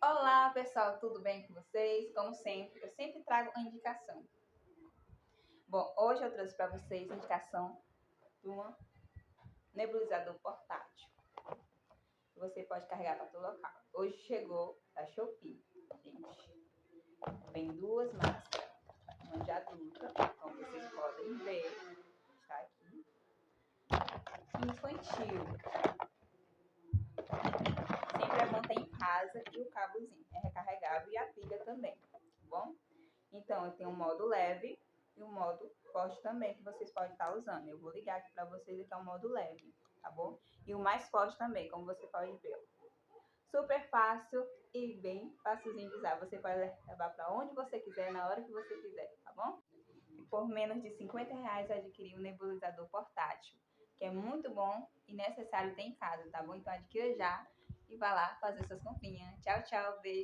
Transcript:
Olá pessoal, tudo bem com vocês? Como sempre, eu sempre trago uma indicação. Bom, hoje eu trouxe para vocês a indicação de um nebulizador portátil. Você pode carregar para todo local. Hoje chegou da Shopee, gente. Vem duas máscaras, uma de adulta, como vocês podem ver, está aqui, e infantil. Sempre é bom ter em casa e o cabozinho é recarregável e a pilha também, tá bom? Então, eu tenho um modo leve e um modo forte também, que vocês podem estar usando. Eu vou ligar aqui para vocês que é o modo leve, tá bom? E o mais forte também, como você pode ver. Super fácil e bem facilzinho de usar. Você pode levar para onde você quiser, na hora que você quiser, tá bom? E por menos de R$50 adquirir um nebulizador portátil, que é muito bom e necessário ter em casa, tá bom? Então adquira já e vá lá fazer suas comprinhas. Tchau, tchau, beijo.